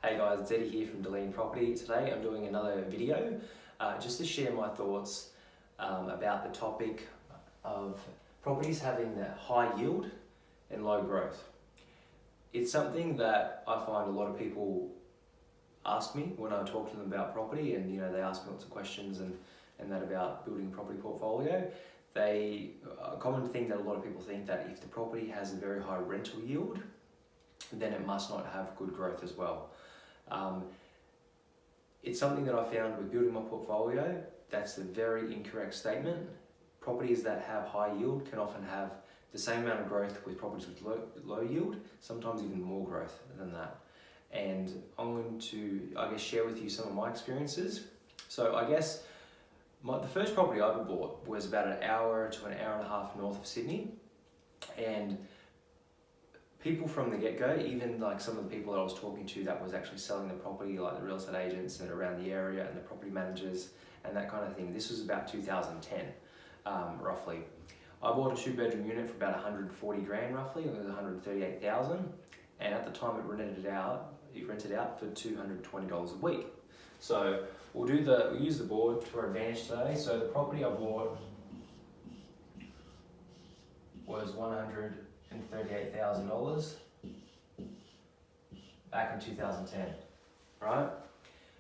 Hey guys, it's Eddie here from Dilleen Property. Today I'm doing another video just to share my thoughts about the topic of properties having that high yield and low growth. It's something that I find a lot of people ask me when I talk to them about property, and they ask me lots of questions and that about building a property portfolio. A common thing that a lot of people think that if the property has a very high rental yield, then it must not have good growth as well. It's something that I found with building my portfolio. That's a very incorrect statement. Properties that have high yield can often have the same amount of growth with properties with low yield, sometimes even more growth than that. And I'm going to, share with you some of my experiences. So the first property I ever bought was about an hour to an hour and a half north of Sydney. And people from the get-go, even like some of the people that I was talking to that was actually selling the property, like the real estate agents and around the area and the property managers and that kind of thing. This was about 2010, roughly. I bought a 2-bedroom unit for about 140 grand roughly. It was 138,000, and at the time it rented out for $220 a week. So we'll use the board to our advantage today. So the property I bought was $138,000 back in 2010, right?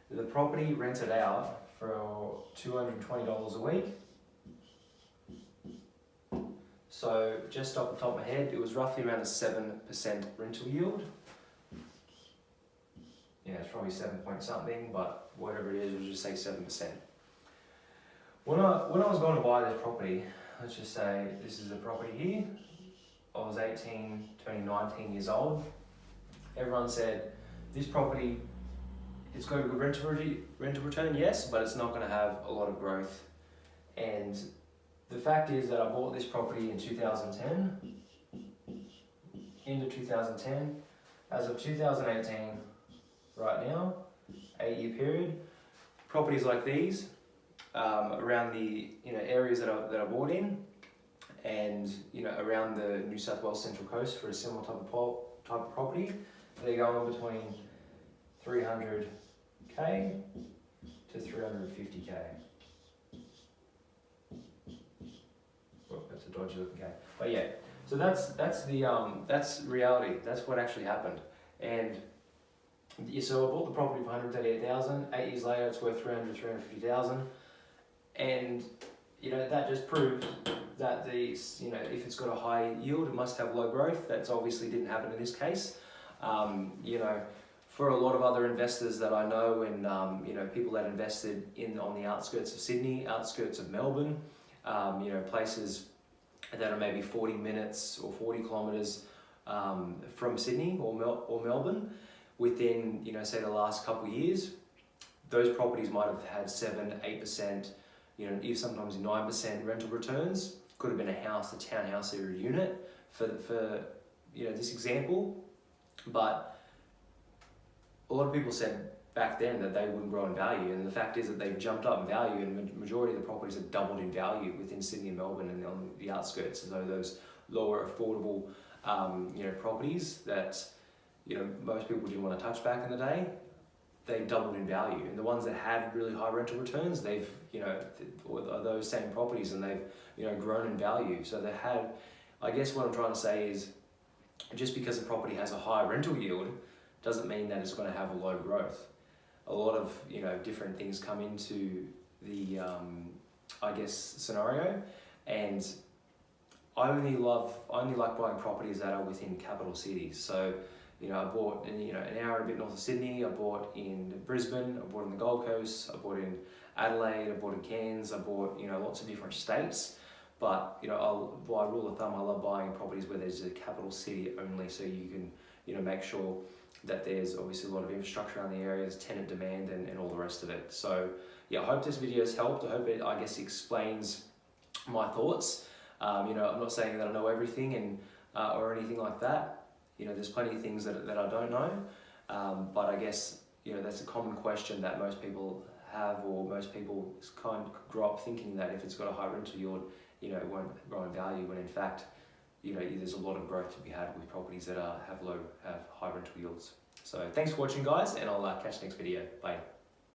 The property rented out for $220 a week. So just off the top of my head, it was roughly around a 7% rental yield. Yeah, it's probably 7 point something, but whatever it is, we'll just say 7%. When I was going to buy this property, let's just say this is the property here. I was 18, turning 19 years old. Everyone said, this property, it's got a good rental return, yes, but it's not going to have a lot of growth. And the fact is that I bought this property in 2010, end of 2010. As of 2018, right now, 8-year period, properties like these, around the areas that I bought in, and around the New South Wales Central Coast for a similar type of property, they go in between 300k to 350k. Oh, that's a dodgy looking K. But yeah, so that's reality. That's what actually happened. And so I bought the property for 138,000. 8 years later, it's worth 350,000. And that just proves that if it's got a high yield, it must have low growth. That's obviously didn't happen in this case. For a lot of other investors that I know, and people that invested on the outskirts of Sydney, outskirts of Melbourne, places that are maybe 40 minutes or 40 kilometers from Sydney or Melbourne, within say the last couple of years, those properties might have had 7-8%. If sometimes 9% rental returns. Could have been a townhouse or a unit for this example. But a lot of people said back then that they wouldn't grow in value, and the fact is that they've jumped up in value, and the majority of the properties have doubled in value within Sydney and Melbourne and on the outskirts. So those lower affordable properties that most people didn't want to touch back in the day, they doubled in value. And the ones that had really high rental returns, they've are those same properties, and they've grown in value. So they had, what I'm trying to say is, just because a property has a high rental yield doesn't mean that it's going to have a low growth. A lot of different things come into the scenario, and I only like buying properties that are within capital cities. So I bought an hour and a bit north of Sydney. I bought in Brisbane. I bought in the Gold Coast. I bought in Adelaide. I bought in Cairns. I bought lots of different states. But by rule of thumb, I love buying properties where there's a capital city only, so you can make sure that there's obviously a lot of infrastructure around the areas, tenant demand, and all the rest of it. So yeah, I hope this video has helped. I hope it explains my thoughts. I'm not saying that I know everything and or anything like that. There's plenty of things that I don't know, but that's a common question that most people have, or most people kind of grow up thinking that if it's got a high rental yield, it won't grow in value, when in fact, there's a lot of growth to be had with properties that have high rental yields. So thanks for watching, guys, and I'll catch you next video. Bye.